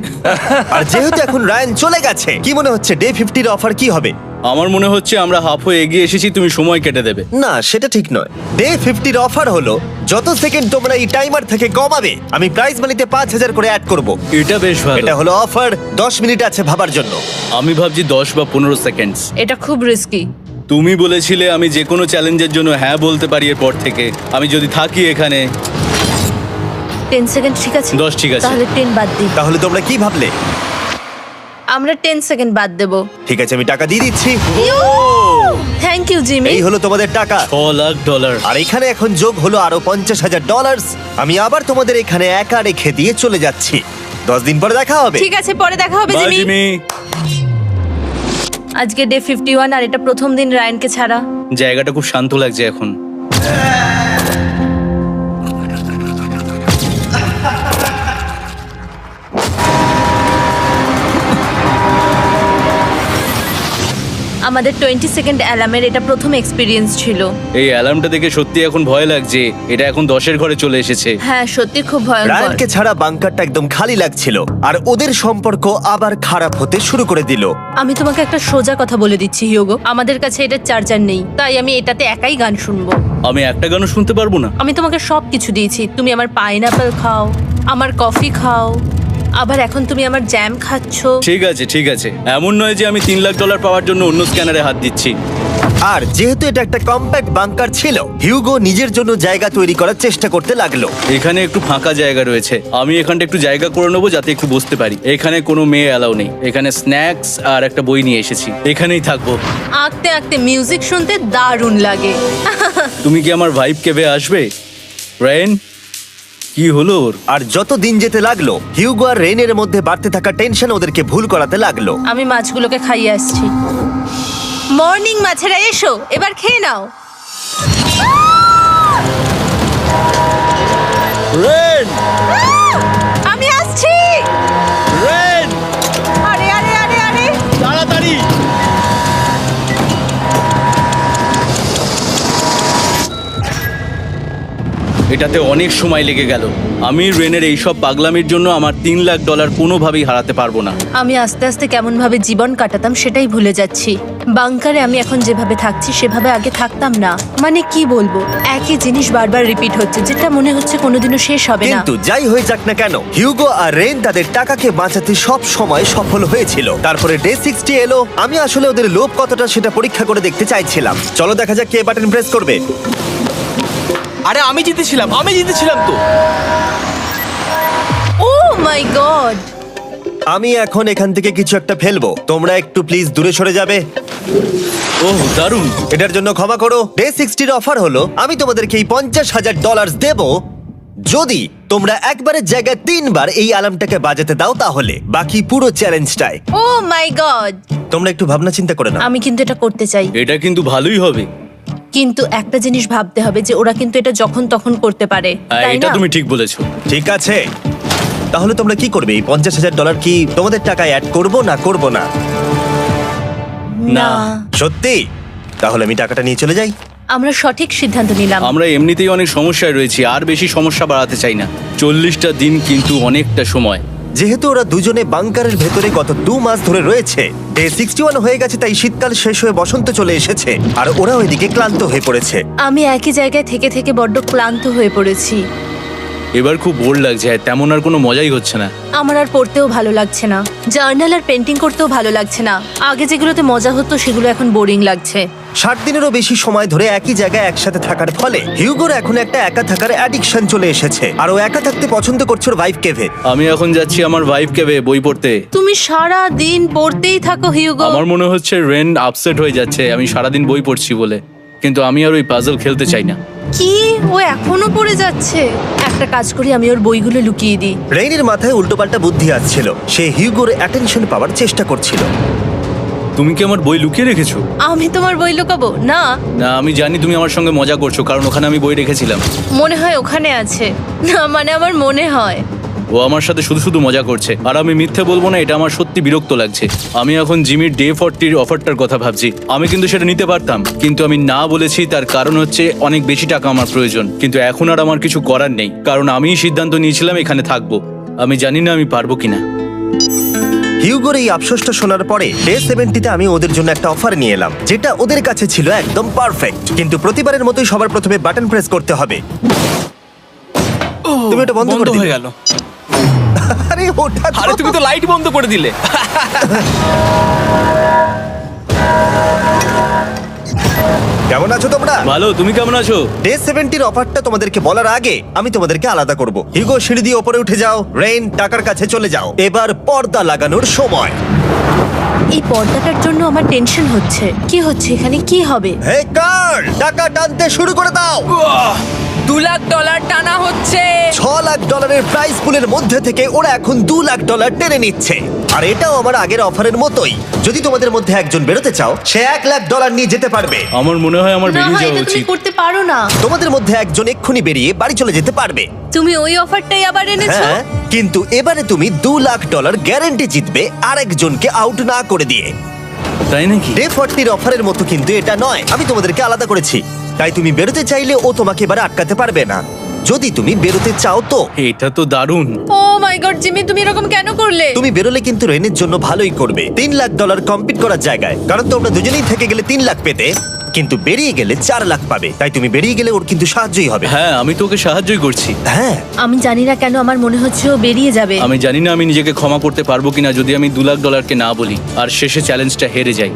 আর যেহেতু এখন রায়ান চলে গেছে, কি মনে হচ্ছে ডে 50 এর অফার কি হবে? আমার মনে হচ্ছে আমরা হাফ হয়ে এগিয়ে এসেছি, তুমি সময় কেটে দেবে। না, সেটা ঠিক নয়। ডে 50 এর অফার হলো যত সেকেন্ড তোমরা এই টাইমার থেকে কমাবে, আমি প্রাইজ মানিতে 5000 করে অ্যাড করব। এটা বেশ ভালো। এটা হলো অফার। 10 মিনিট আছে ভাবার জন্য। আমি ভাবছি 10 বা 15 সেকেন্ডস। এটা খুব রিস্কি। তুমি বলেছিলে আমি যে কোনো চ্যালেঞ্জের জন্য হ্যাঁ বলতে পারি এরপর থেকে। আমি যদি থাকি এখানে 10 সেকেন্ড ঠিক আছে? 10 ঠিক আছে। তাহলে 10 বাদ দিই। তাহলে তোমরা কি ভাবলে? আমরা 10 সেকেন্ড বাদ দেব। ঠিক আছে, আমি টাকা দিয়ে দিচ্ছি। Thank you Jimmy. এই হলো তোমাদের টাকা। $6,00,000। আর এখানে এখন যোগ হলো আরো $50,000। আমি আবার তোমাদের এখানে একা রেখে দিয়ে চলে যাচ্ছি। 10 দিন পরে দেখা হবে। ঠিক আছে, পরে দেখা হবে বাই জিমি। জিমি। আজকে ডে 51 আর এটা প্রথম দিন রায়ানকে ছাড়া। জায়গাটা খুব শান্ত লাগছে এখন। আমাদের 20 সেকেন্ড অ্যালার্মের এটা প্রথম এক্সপিরিয়েন্স ছিল। এই অ্যালার্মটা দেখে সত্যি এখন ভয় লাগছে। এটা এখন 10-এর ঘরে চলে এসেছে। হ্যাঁ, সত্যি খুব ভয়ঙ্কর। রায়ানকে ছাড়া বাংকারটা একদম খালি লাগছিল, আর ওদের সম্পর্ক আবার খারাপ হতে শুরু করে দিল। আমি তোমাকে একটা সোজা কথা বলে দিচ্ছি হিউগো, আমাদের কাছে এটা চার্জার নেই, তাই আমি এটাতে একাই গান শুনবো। আমি একটা গানও শুনতে পারবো না। আমি তোমাকে সব কিছু দিয়েছি। তুমি আমার পাইনাপেল খাও, আমার কফি খাও, আবার এখন তুমি আমার জ্যাম খাচ্ছো। ঠিক আছে ঠিক আছে, এমন নয় যে আমি $3,00,000 পাওয়ার জন্য অন্য স্ক্যানারে হাত দিচ্ছি। আর যেহেতু এটা একটা কম্প্যাক্ট বাংকার ছিল, হিউগো নিজের জন্য জায়গা তৈরি করার চেষ্টা করতে লাগলো। এখানে একটু ফাঁকা জায়গা রয়েছে, আমি এখানটা একটু জায়গা করে নেবো যাতে একটু বসতে পারি। এখানে কোনো মেয়ে অ্যালাউ নেই। এখানে স্ন্যাক্স আর একটা বই নিয়ে এসেছি, এখানেই থাকবো। আঁকতে আঁকতে মিউজিক শুনতে দারুণ লাগে। তুমি কি আমার ভাইব কেবে আসবে? রেন, কি হলো ওর? আর যত দিন যেতে লাগলো, হিউগো আর রেনের মধ্যে বাড়তে থাকা টেনশন ওদেরকে ভুল করাতে লাগলো। আমি মাছগুলোকে খাইয়ে আসছি। মর্নিং মাছেরা, এসো এবার খেয়ে নাও। রেন, আমি আসছি। রেন, আরে আরে আরে আরে, তাড়াতাড়ি। এটাতে অনেক সময় লেগে গেল। আমি রেনের এইসব পাগলামির জন্য আমার $3,00,000 কোনোভাবেই হারাতে পারবো না। আমি আস্তে আস্তে কেমন ভাবে জীবন কাটাতাম সেটাই ভুলে যাচ্ছি। বাংকারে আমি এখন যেভাবে থাকছি সেভাবে আগে থাকতাম না। মানে কি বলবো, একই জিনিস বারবার রিপিট হচ্ছে, যেটা মনে হচ্ছে কোনোদিনও শেষ হবে না। কিন্তু যাই হয়ে যাক না কেন, হিউগো আর রেন তাদের টাকাকে বাঁচাতে সব সময় সফল হয়েছিল। তারপরে ডে 60 এলো। আমি আসলে ওদের লোভ কতটা সেটা পরীক্ষা করে দেখতে চাইছিলাম। চলো দেখা যাক কে বাটন প্রেস করবে। আরে আমি জিতেছিলাম তো। ও মাই গড! আমি এখন এখান থেকে কিছু একটা ফেলবো। তোমরা একটু প্লিজ দূরে সরে যাবে। ওহ দারুণ। এটার জন্য ক্ষমা করো। ডে 60 অফার হলো আমি তোমাদেরকে এই $50,000 দেব যদি তোমরা একবারের জায়গায় 3 বার এই অ্যালার্মটাকে বাজাতে দাও। তাহলে বাকি পুরো চ্যালেঞ্জটাই ও মাই গড! তোমরা একটু ভাবনা চিন্তা করে নাও। আমি কিন্তু এটা করতে চাই, এটা কিন্তু ভালোই হবে। কিন্তু একটা জিনিস ভাবতে হবে যে ওরা কিন্তু এটা যখন তখন করতে পারে, হ্যাঁ, তাই এটা না? তুমি ঠিক বলেছো। ঠিক আছে, তাহলে তোমরা কি করবে? এই $50,000 কি তোমাদের টাকায় অ্যাড করব না করব না? না, সত্যি? তাহলে আমি টাকাটা নিয়ে চলে যাই। আমরা সঠিক সিদ্ধান্ত নিলাম। আমরা এমনিতেই অনেক সমস্যায় রয়েছি, আর বেশি সমস্যা বাড়াতে চাই না। 40টা দিন কিন্তু অনেকটা সময়। যেহেতু ওরা দুজনে বাংকারের ভেতরে গত 2 মাস ধরে রয়েছে, ডে 61 হয়ে গেছে, তাই শীতকাল শেষ হয়ে বসন্ত চলে এসেছে, আর ওরা ওইদিকে ক্লান্ত হয়ে পড়েছে। আমি একই জায়গায় থেকে থেকে বড্ড ক্লান্ত হয়ে পড়েছি। এবার খুব বোর লাগছে, আর তেমন আর কোনো মজাই হচ্ছে না। আমার আর পড়তেও ভালো লাগছে না, জার্নাল আর পেন্টিং করতেও ভালো লাগছে না। আগে যেগুলোতে মজা হতো সেগুলো এখন বোরিং লাগছে। 60 দিনেরও বেশি সময় ধরে একই জায়গায় একসাথে থাকার ফলে হিউগোর এখন একটা একা থাকার অ্যাডিকশন চলে এসেছে, আর ও একা থাকতে পছন্দ করছে ওর ভাইফ কেভে। আমি এখন যাচ্ছি আমার ওয়াইফ কেবে বই পড়তে। তুমি সারা দিন পড়তেই থাকো হিউগো। আমার মনে হচ্ছে রেন আপসেট হয়ে যাচ্ছে আমি সারাদিন বই পড়ছি বলে, কিন্তু আমি আর ওই পাজল খেলতে চাই না। কি, ও এখনো পড়ে যাচ্ছে? একটা কাজ করি, আমি ওর বইগুলো লুকিয়ে দিই। রেইনের মাথায় উল্টোপাল্টা বুদ্ধি আসছিল। সে হিউগোর অ্যাটেনশন পাওয়ার চেষ্টা করছিল। তুমি কি আমার বই লুকিয়ে রেখেছো? আমি তোমার বই লুকাবো না। না, আমি জানি তুমি আমার সঙ্গে মজা করছো, কারণ ওখানে আমি বই রেখেছিলাম। মনে হয় ওখানে আছে। না মানে আমার মনে হয়। ও আমার সাথে শুধু শুধু মজা করছে, আর আমি মিথ্যে বলবো না, এটা আমার সত্যি বিরক্ত লাগছে। আমি এখন জিমির ডে 40 অফারটার কথা ভাবছি। আমি কিন্তু সেটা নিতে পারতাম, কিন্তু আমি না বলেছি, তার কারণ হচ্ছে অনেক বেশি টাকা আমার প্রয়োজন। কিন্তু এখন আর আমার কিছু করার নেই, কারণ আমিই সিদ্ধান্ত নিয়েছিলাম এখানে থাকবো। আমি জানি না আমি পারবো কিনা। হিউগোর এই আফসোসটা শোনার পরে ডে 70-তে আমি ওদের জন্য একটা অফার নিয়ে এলাম, যেটা ওদের কাছে ছিল একদম পারফেক্ট। কিন্তু প্রতিবারের মতোই সবার প্রথমে বাটন প্রেস করতে হবে। তুমি এটা বন্ধ করে হয়ে দিলে। গেল। আরে ওটা তো- আরে তুমি তো লাইট বন্ধ করে দিলে। কেমন আছো তোমরা? ভালো, তুমি কেমন আছো? ডে 70-র অফারটা তোমাদেরকে বলার আগে আমি তোমাদেরকে আলাদা করব। হিউগো, সিঁড়ি দিয়ে ওপরে উঠে যাও। রেইন, টাকার কাছে চলে যাও। এবার পর্দা লাগানোর সময়। এই পর্দাটার জন্য আমার টেনশন হচ্ছে। কি হচ্ছে এখানে, কি হবে? হে কার্ল, টাকা টানতে শুরু করে দাও। $2 লাখ টানা হচ্ছে। $6 লাখ প্রাইস পুলের মধ্যে থেকে ওরা এখন $2 লাখ টেনে নিচ্ছে। আর এটাও আমার আগের অফারের মতোই। যদি তোমাদের মধ্যে একজন বেরোতে চাও, সে $1 লাখ নিয়ে যেতে পারবে। আমার মনে হয় আমার না, বেরিয়ে যাওয়া এটা তুমি উচিত। করতে পারো না। তোমাদের মধ্যে একজন এক্ষুনি বেরিয়ে বাড়ি চলে যেতে পারবে। তুমি ওই অফারটাই আবার এনেছো। হ্যাঁ, কিন্তু এবারে তুমি $2 লাখ গ্যারান্টি জিতবে আরেকজনকে আউট না করে দিয়ে। তাই নাকি? ডে 40-র অফারের মতো কিন্তু এটা নয়। আমি তোমাদেরকে আলাদা করেছি, তাই তুমি বেরোতে চাইলে ও তোমাকে এবারে আটকাতে পারবে না। যদি তুমি বেরোতে চাও তো। এটা তো দারুণ। ও মাই গড জিমি, তুমি এরকম কেন করলে? তুমি বেরোলে কিন্তু রেনের জন্য ভালোই করবে। $3 লাখ কম্পিট করার জায়গায়, কারণ তোমরা দুজনেই থেকে গেলে 3 লাখ পেতে, কিন্তু বেরিয়ে গেলে 4 লাখ পাবে। তাই তুমি বেরিয়ে গেলে ওর কিন্তু সাহায্যই হবে। হ্যাঁ, আমি তোকে সাহায্যই করছি। হ্যাঁ, আমি জানি না কেন আমার মনে হচ্ছে ও বেরিয়ে যাবে। আমি জানি না আমি নিজেকে ক্ষমা করতে পারবো কিনা যদি আমি $2 লাখকে না বলি আর শেষে চ্যালেঞ্জটা হেরে যাই।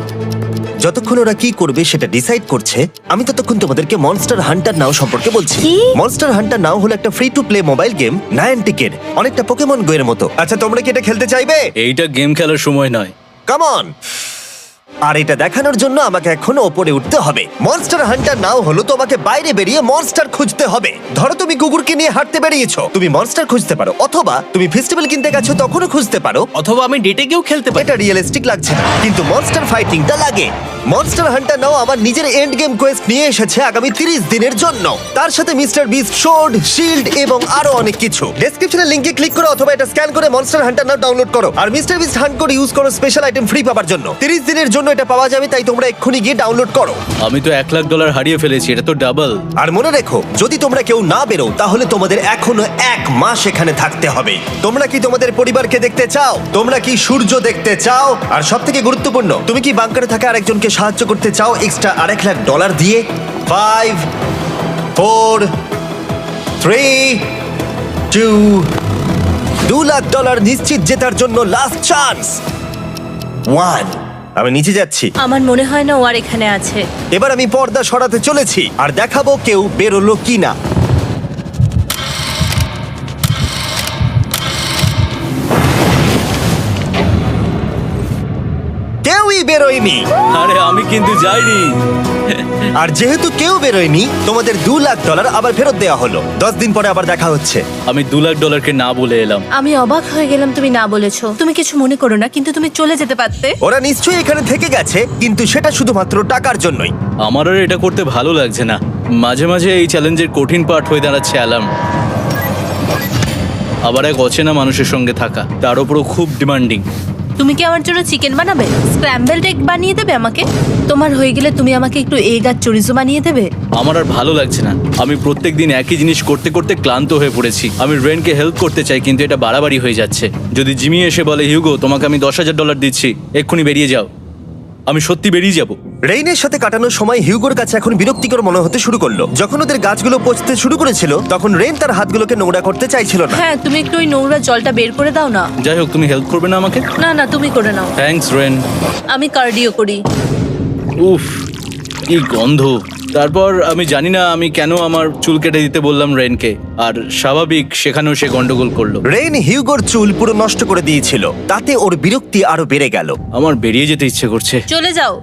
যতক্ষণ ওরা কি করবে সেটা ডিসাইড করছে, আমি ততক্ষণ তোমাদেরকে মনস্টার হান্টার নাও সম্পর্কে বলছি। কি? মনস্টার হান্টার নাও হলো একটা free to play mobile game, নায়ান্টিকের, অনেকটা পোকেমন গো এর মতো। আচ্ছা, তোমরা কি এটা খেলতে চাইবে? এইটা গেম খেলার সময় নয়। Come on. আর এটা দেখানোর জন্য আমাকে এখন ওপরে উঠতে হবে। মনস্টার হান্টার নাও হলো তোমাকে বাইরে বেরিয়ে মনস্টার খুঁজতে হবে। ধরো তুমি কুকুরকে নিয়ে হাঁটতে বেরিয়েছো, তুমি মনস্টার খুঁজতে পারো, অথবা তুমি ফেস্টিভ্যাল কিনতে গেছো তখনও খুঁজতে পারো। অথবা আমি ডেটে গিয়েও খেলতে পারি। এটা রিয়েলিস্টিক লাগছে না, কিন্তু মনস্টার ফাইটিংটা লাগে। মনস্টার হান্টার নাও আমার নিজের এন্ড গেম কোয়েস্ট নিয়ে এসেছে আগামী 30 দিনের জন্য। তার সাথে মিস্টার বিস্ট সোর্ড, শিল্ড এবং আরো অনেক কিছু। ডেসক্রিপশনে লিংকে ক্লিক করো অথবা এটা স্ক্যান করে মনস্টার হান্টার নাও ডাউনলোড করো। আর মিস্টার বিস্ট হান্ট করে ইউজ করো স্পেশাল আইটেম ফ্রি পাওয়ার জন্য। 30 দিনের জন্য এটা পাওয়া যাবে, তাই তোমরা এক্ষুনি গিয়ে ডাউনলোড করো। আমি তো $1 লাখ হারিয়ে ফেলেছি, এটা তো ডাবল। আর মনে রেখো, যদি তোমরা কেউ না বেরো তাহলে তোমাদের এখনো 1 মাস এখানে থাকতে হবে। তোমরা কি তোমাদের পরিবারকে দেখতে চাও? তোমরা কি সূর্য দেখতে চাও? আর সবথেকে গুরুত্বপূর্ণ, তুমি কি বাংকারে থাকা আরেকজনকে সাহায্য করতে চাও এক্সট্রা $1 লাখ দিয়ে? 5 4 3 2 $2 লাখ নিশ্চিত জেতার জন্য লাস্ট চান্স। 1। আমি নিচে যাচ্ছি। আমার মনে হয় না ও আর এখানে আছে। এবার আমি পর্দা সরাতে চলেছি আর দেখাবো কেউ বেরোলো কিনা। কেউই বেরোয়নি। আরে আমি কিন্তু যাইনি। আর যেহেতু কেউ বেরোয়নি, তোমাদের $2 লাখ আবার ফেরত দেওয়া হলো। 10 দিন পরে আবার দেখা হচ্ছে। আমি $2 লাখকে না বলে এলাম। আমি অবাক হয়ে গেলাম তুমি না বলেছো। তুমি কিছু মনে করো না, কিন্তু তুমি চলে যেতে পারতে। ওরা নিশ্চয়ই এখানে থেকে গেছে, কিন্তু সেটা শুধুমাত্র টাকার জন্যই। আমার আর এটা করতে ভালো লাগছে না। মাঝে মাঝে এই চ্যালেঞ্জের কঠিন পার্ট হয়ে দাঁড়াচ্ছে অ্যালার্ম। আবার এক অচেনা মানুষের সঙ্গে থাকা, তার উপরও খুব ডিমান্ডিং। তুমি কি আমার জন্য চিকেন বানাবে? স্ক্র্যাম্বলড এগ বানিয়ে দেবে আমাকে? তোমার হয়ে গেলে তুমি আমাকে একটু এগ আর চরিজো বানিয়ে দেবে? আমার আর ভালো লাগছে না। আমি প্রত্যেকদিন একই জিনিস করতে করতে ক্লান্ত হয়ে পড়েছি। আমি রেনকে হেল্প করতে চাই, কিন্তু এটা বাড়াবাড়ি হয়ে যাচ্ছে। যদি জিমি এসে বলে, হিউগো তোমাকে আমি $10,000 দিচ্ছি, এক্ষুনি বেরিয়ে যাও, আমি সত্যি বেরিয়ে যাব। রেইনের সাথে কাটানোর সময় হিউগোর কাছে এখন বিরক্তিকর মনে হতে শুরু করলো। যখন ওদের গাছগুলো পচতে শুরু করেছিল, তখন রেইন তার হাতগুলোকে নোংরা করতে চাইছিল না। হ্যাঁ, তুমি একটু ওই নোংরা জলটা বের করে দাও না। যাই হোক, তুমি হেল্প করবে না আমাকে? না না, তুমি করে নাও। Thanks Ren. আমি কার্ডিও করি। উফ, কি গন্ধ। তারপর আমি জানি না আমি কেন আমার চুল কেটে দিতে বললাম রেনকে, আর স্বাভাবিক সেখানেও সে গন্ডগোল করলো। রেইন হিউগোর চুল পুরো নষ্ট করে দিয়েছিল, তাতে ওর বিরক্তি আরো বেড়ে গেল। আমার বেরিয়ে যেতে ইচ্ছে করছে। চলে যাও,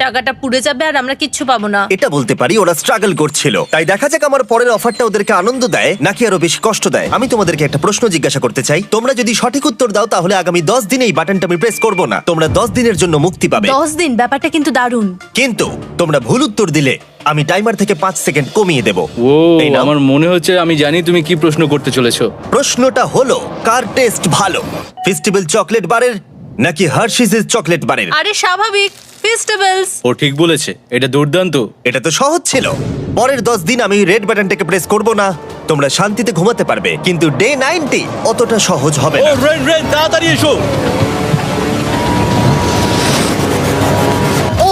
টাকাটা পুড়ে যাবে আর আমরা কিচ্ছু পাবো না। এটা বলতে পারি ওরা স্ট্রাগল করছিল। তাই দেখা যাক আমার পরের অফারটা ওদেরকে আনন্দ দেয় নাকি আরো বেশি কষ্ট দেয়। আমি তোমাদেরকে একটা প্রশ্ন জিজ্ঞাসা করতে চাই। তোমরা যদি সঠিক উত্তর দাও তাহলে আগামী 10 দিনে এই বাটনটা আমি প্রেস করব না। তোমরা 10 দিনের জন্য মুক্তি পাবে। 10 দিন, ব্যাপারটা কিন্তু দারুণ। কিন্তু তোমরা ভুল উত্তর দিলে আমি টাইমার থেকে 5 সেকেন্ড কমিয়ে দেব। ও এই নাও। আমার মনে হচ্ছে আমি জানি তুমি কি প্রশ্ন করতে চলেছো। প্রশ্নটা হলো কার টেস্ট ভালো, ফেস্টিভ্যাল চকলেট বারের নাকি হার্শিসের চকলেট বারের? আরে স্বাভাবিক, ফেস্টিভ্যালস। ও ঠিক বলেছে, এটা দুর্দান্ত। এটা তো সহজ ছিল। পরের 10 দিন আমি রেড বাটনটাকে প্রেস করব না, তোমরা শান্তিতে ঘুমাতে পারবে। কিন্তু ডে 90 অতটা সহজ হবে ও না। রেন রেন তাড়াতাড়ি এসো। ও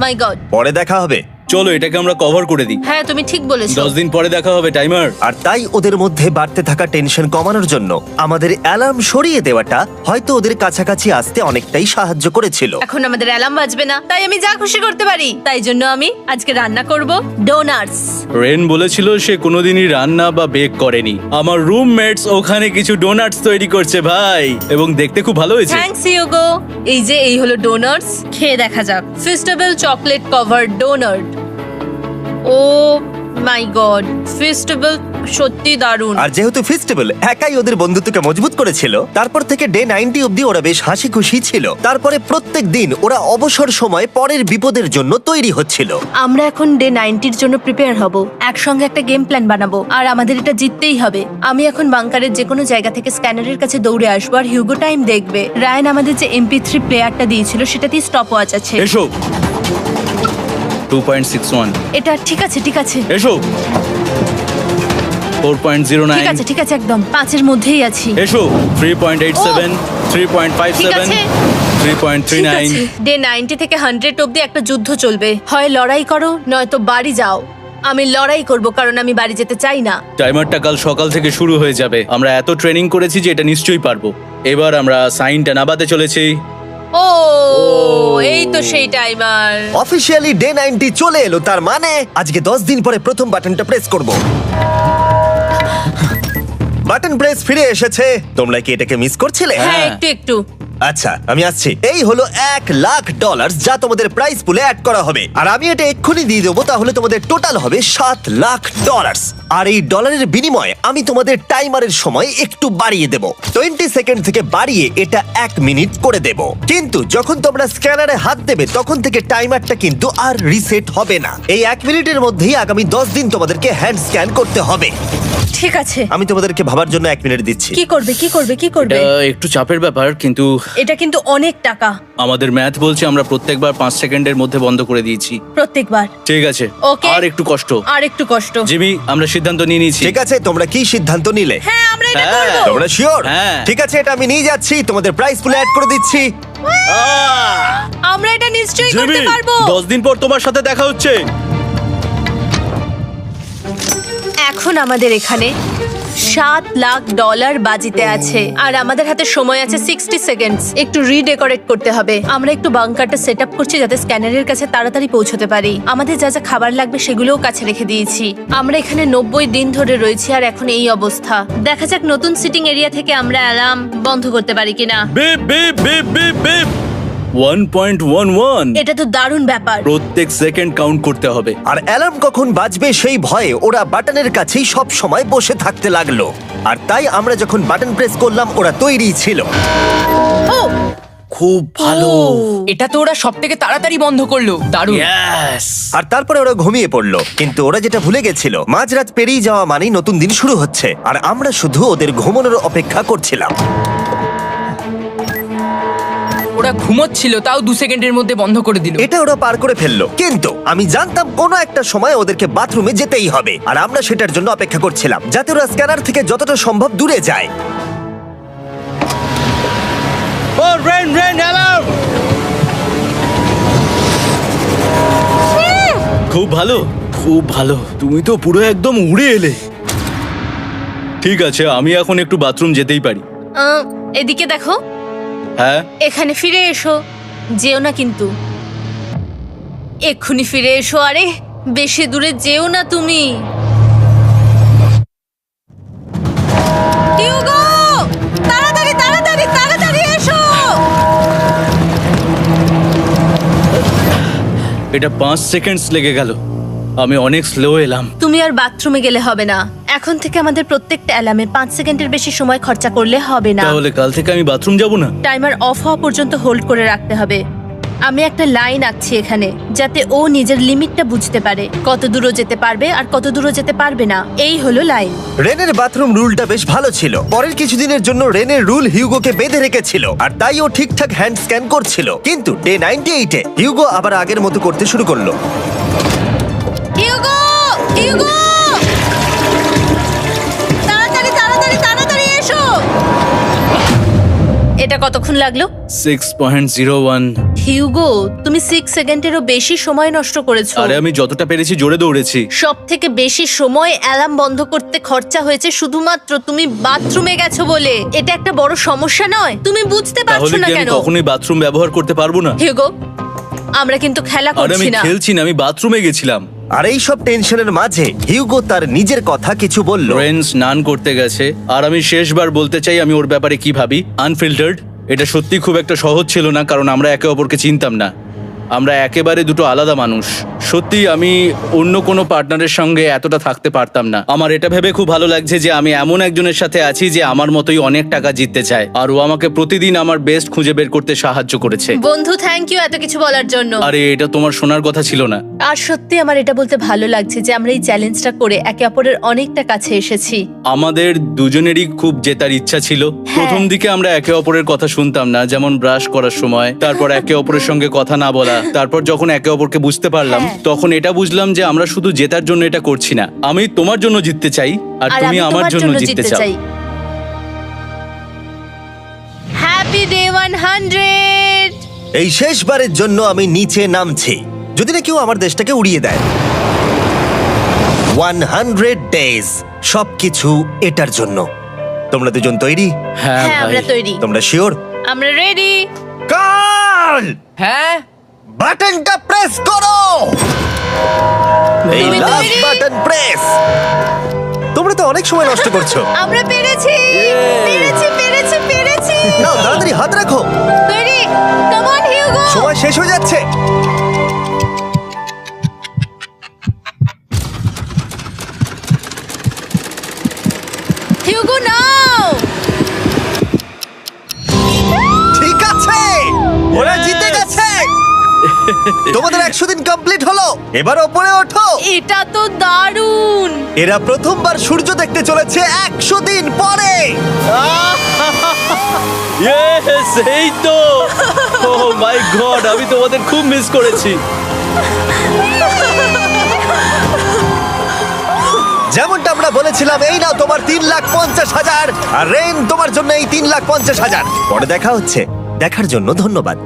মাই গড। পরে দেখা হবে। চলো এটাকে আমরা কভার করে দিই। হ্যাঁ তুমি ঠিক বলেছো। 10 দিন পরে দেখা হবে টাইমার। আর তাই ওদের মধ্যে বাড়তে থাকা টেনশন কমানোর জন্য আমাদের অ্যালার্ম সরিয়ে দেওয়াটা হয়তো ওদের কাছাকাছি আসতে অনেকটাই সাহায্য করেছিল। এখন আমাদের অ্যালার্ম বাজবে না, তাই আমি যা খুশি করতে পারি। তাই জন্য আমি আজকে রান্না করব ডোনাটস। রেন বলেছিল সে কোনোদিনই রান্না বা বেক করেনি। আমার রুমমেটস ওখানে কিছু ডোনাটস তৈরি করছে ভাই, এবং দেখতে খুব ভালো হয়েছে। Thanks Yugo. এই হলো ডোনাটস, খেয়ে দেখা যাক। Festival chocolate covered donut. Oh my god, festival সত্যি দারুণ। আর যেহেতু ফেস্টিভ্যাল একাই ওদের বন্ধুত্বকে মজবুত করেছিল, তারপর থেকে ডে 90 অব্দি ওরা বেশ হাসি খুশি ছিল। তারপরে প্রত্যেক দিন ওরা অবসর সময় পরের বিপদের জন্য তৈরি হচ্ছিল। আমরা এখন ডে 90-র জন্য প্রিপেয়ার হব। একসঙ্গে একটা গেম প্ল্যান বানাবো, আর আমাদের এটা জিততেই হবে। আমি এখন বাংকারের যে কোনো জায়গা থেকে স্ক্যানারের কাছে দৌড়ে আসবো, আর হিউগো টাইম দেখবে। রায়ান আমাদের যে MP3 প্লেয়ারটা দিয়েছিল সেটাতেই স্টপ ওয়াচ আছে। এসো। 2.61। এটা ঠিক আছে, ঠিক আছে, এসো। 4.09। ঠিক আছে, ঠিক আছে, একদম 5-এর মধ্যেই আছি। এসো। 3.87। ঠিক 3.57। আছে। 3.39। ডে 90 থেকে 100 অব্দি একটা যুদ্ধ চলবে। হয় লড়াই করো, নয়তো বাড়ি যাও। আমি লড়াই করব, কারণ আমি বাড়ি যেতে চাই না। টাইমারটা কাল সকাল থেকে শুরু হয়ে যাবে। আমরা এত ট্রেনিং করেছি যে এটা নিশ্চয়ই পারবো। এবার আমরা সাইনটা নাবাতে চলেছি। ও এই তো সেই টাইমার। অফিসিয়ালি ডে 90 চলে এলো, তার মানে আজকে 10 দিন পরে প্রথম বাটনটা প্রেস করব। বাটন প্রেস ফিরে এসেছে। তোমরা কি এটাকে মিস করছিলে? হ্যাঁ, একটু একটু। আচ্ছা আমি আসছি। এই হলো $1,00,000 যা তোমাদের প্রাইস পুলে অ্যাড করা হবে, আর আমি এটা এক্ষুনি দিয়ে দেবো। তাহলে তোমাদের টোটাল হবে $7,00,000। আর এই ডলারের বিনিময়ে আমি তোমাদের টাইমারের সময় একটু বাড়িয়ে দেব। 20 সেকেন্ড থেকে বাড়িয়ে এটা 1 মিনিট করে দেব। কিন্তু যখন তোমরা স্ক্যানারে হাত দেবে তখন থেকে টাইমারটা কিন্তু আর রিসেট হবে না। এই 1 মিনিটের মধ্যেই আগামী 10 দিন তোমাদেরকে হ্যান্ড স্ক্যান করতে হবে। ঠিক আছে। আমি তোমাদেরকে ভাবার জন্য 1 মিনিট দিচ্ছি। কি করবে, কি করবে, কি করবে? এটা একটু চাপের ব্যাপার, কিন্তু এটা কিন্তু অনেক টাকা। আমাদের ম্যাথ বলছে আমরা প্রত্যেকবার 5 সেকেন্ডের মধ্যে বন্ধ করে দিয়েছি। প্রত্যেকবার। ঠিক আছে। Okay. আর একটু কষ্ট। আর একটু কষ্ট। জিমি, আমরা সিদ্ধান্ত নিয়ে নিয়েছি। ঠিক আছে, তোমরা কি সিদ্ধান্ত নিলে? হ্যাঁ, আমরা এটা হ্যাঁ। করব। তোমরা শিওর? হ্যাঁ। ঠিক আছে, এটা আমি নিয়ে যাচ্ছি, তোমাদের প্রাইস পুলে অ্যাড করে দিচ্ছি। আমরা এটা নিশ্চয়ই জিমি, করতে পারবো। 10 দিন পর তোমার সাথে দেখা হচ্ছে। এখন আমাদের এখানে $7,00,000 বাজিতে আছে, আর আমাদের হাতে সময় আছে 60 সেকেন্ডস। একটু রিডেকোরেট করতে হবে। আমরা একটু বাংকারটা সেট আপ করছি যাতে স্ক্যানারের কাছে তাড়াতাড়ি পৌঁছতে পারি। আমাদের যা যা খাবার লাগবে সেগুলোও কাছে রেখে দিয়েছি। আমরা এখানে 90 দিন ধরে রয়েছি, আর এখন এই অবস্থা। দেখা যাক নতুন সিটিং এরিয়া থেকে আমরা অ্যালার্ম বন্ধ করতে পারি কিনা। Beep beep beep beep beep. 1.11। এটা তো দারুণ ব্যাপার। প্রত্যেক সেকেন্ড কাউন্ট করতে হবে। আর অ্যালার্ম কখন বাজবে সেই ভয়ে ওরা বাটনের কাছেই সব সময় বসে থাকতে লাগলো। আর তাই আমরা যখন বাটন প্রেস করলাম ওরা তৈরি ছিল। ও খুব ভালো। এটা তো ওরা সব থেকে তাড়াতাড়ি বন্ধ করলো। দারুণ। ইয়েস। আর তারপরে ওরা ঘুমিয়ে পড়লো। কিন্তু ওরা যেটা ভুলে গেছিল, মাঝরাত পেরিয়ে যাওয়া মানেই নতুন দিন শুরু হচ্ছে, আর আমরা শুধু ওদের ঘুমানোর অপেক্ষা করছিলাম। ওরা ঘুমোচ্ছিল, তাও 2 সেকেন্ডের মধ্যে বন্ধ করে দিল। এটা ওরা পার করে ফেললো, কিন্তু আমি জানতাম কোনো একটা সময় ওদেরকে বাথরুমে যেতেই হবে, আর আমরা সেটার জন্য অপেক্ষা করছিলাম যাতে ওরা স্ক্যানার থেকে যতটা সম্ভব দূরে যায়। ও রেন রেন অ্যালার্ম। খুব ভালো, খুব ভালো। তুমি তো পুরো একদম উড়ে এলে। ঠিক আছে, আমি এখন একটু বাথরুম যেতেই পারি। এদিকে দেখো, হ্যাঁ। এখানে ফিরে এসো। যেও না কিন্তু, এক্ষুনি ফিরে এসো। আরে বেশি দূরে যেও না তুমি। হিউগো, তাড়াতাড়ি তাড়াতাড়ি তাড়াতাড়ি এসো। এটা 5 সেকেন্ডস লেগে গেল। আমি অনেক স্লো এলাম। তুমি আর বাথরুমে গেলে হবে না। এখন থেকে আমাদের প্রত্যেকটা অ্যালার্মে 5 সেকেন্ডের বেশি সময় খরচা করলে হবে না। তাহলে কাল থেকে আমি বাথরুম যাব না। টাইমার অফ হওয়া পর্যন্ত হোল্ড করে রাখতে হবে। আমি একটা লাইন আঁকছি এখানে যাতে ও নিজের লিমিটটা বুঝতে পারে, কত দূরও যেতে পারবে আর কত দূরও যেতে পারবে না। এই হলো লাইন। রেনের বাথরুম রুলটা বেশ ভালো ছিল। পরের কিছুদিনের জন্য রেনের রুল হিউগোকে বেঁধে রেখেছিল, আর তাই ও ঠিকঠাক হ্যান্ড স্ক্যান করছিল। কিন্তু ডে 98-এ হিউগো আবার আগের মতো করতে শুরু করলো। হিউগো, হিউগো, তাড়াতাড়ি তাড়াতাড়ি তাড়াতাড়ি এসো। এটা কতক্ষণ লাগলো? 6.01। হিউগো, তুমি 6 সেকেন্ডেরও বেশি সময় নষ্ট করেছো। আরে আমি যতটা পেরেছি জোরে দৌড়েছি। সব থেকে বেশি সময় অ্যালার্ম বন্ধ করতে খরচা হয়েছে শুধুমাত্র তুমি বাথরুমে গেছো বলে। এটা একটা বড় সমস্যা নয়? তুমি বুঝতে পারছো তাহলে না কি আমি কেন? কখনোই বাথরুম ব্যবহার করতে পারবো না? হিউগো, আমরা কিন্তু খেলা আরে আমি করছি না। খেলছি না, আমি বাথরুমে গেছিলাম। আর এই সব টেনশনের মাঝে হিউগো তার নিজের কথা কিছু বলল। রেন স্নান করতে গেছে, আর আমি শেষবার বলতে চাই আমি ওর ব্যাপারে কি ভাবি। আনফিল্টার্ড, এটা সত্যি খুব একটা সহজ ছিল না, কারণ আমরা একে অপরকে চিনতাম না। আমরা একেবারে দুটো আলাদা মানুষ। সত্যি আমি অন্য কোনো পার্টনারের সঙ্গে এতটা থাকতে পারতাম না। আমার এটা ভেবে খুব ভালো লাগছে যে আমি এমন একজনের সাথে আছি যে আমার মতোই অনেক টাকা জিততে চায়, আর ও আমাকে প্রতিদিন আমার বেস্ট খুঁজে বের করতে সাহায্য করেছে। বন্ধু, থ্যাংক ইউ এত কিছু বলার জন্য। আরে এটা তোমার শোনার কথা ছিল না। আর সত্যি আমার এটা বলতে ভালো লাগছে যে আমরা এই চ্যালেঞ্জটা করে একে অপরের অনেকটা কাছে এসেছি। আমাদের দুজনেরই খুব জেতার ইচ্ছা ছিল। প্রথম দিকে আমরা একে অপরের কথা শুনতাম না, যেমন ব্রাশ করার সময়, তারপর একে অপরের সঙ্গে কথা না বলা। তারপর যখন একে অপরকে বুঝতে পারলাম, হ্যাঁ। তখন এটা বুঝলাম যে আমরা শুধু জেতার জন্য এটা করছি না। আমি তোমার জন্য জিততে চাই, আর আর তুমি আমি আমার তোমার জন্য জিততে চাও। Happy day 100। এই শেষবারের জন্য আমি নিচে নামছি, যদি না কেউ আমার দেশটাকে উড়িয়ে দেয়। 100 ডেজ, সবকিছু এটার জন্য। তোমরা দুজন তৈরি? হ্যাঁ হ্যাঁ, আমরা ভাই। তৈরি। তোমরা শিওর? আমরা রেডি। কাল হ্যাঁ, বাটনটা প্রেস করো। এই তুমি লাস্ট তৈরি? Button press. তোমরা তো অনেক সময় নষ্ট করছো। আমরা পেরেছি, পেরেছি, পেরেছি, পেরেছি। নাও তাড়াতাড়ি হাত রাখো, তৈরি? Come on Hugo. সময় শেষ হয়ে যাচ্ছে। হিউগো নাও। ঠিক আছে, ওরা জিতে গেছে। তোমাদের 100 দিন কমপ্লিট হলো, এবার ওপরে ওঠো। এটা তো দারুণ। এরা প্রথমবার সূর্য দেখতে চলেছে 100 দিন পরে। Yes, এই তো। Oh my God, আমি তোমাদের খুব মিস করেছি। যেমনটা আমরা বলেছিলাম, এই নাও তোমার 3,50,000, আর রেন তোমার জন্য এই 3,50,000। পরে দেখা হচ্ছে, দেখার জন্য ধন্যবাদ।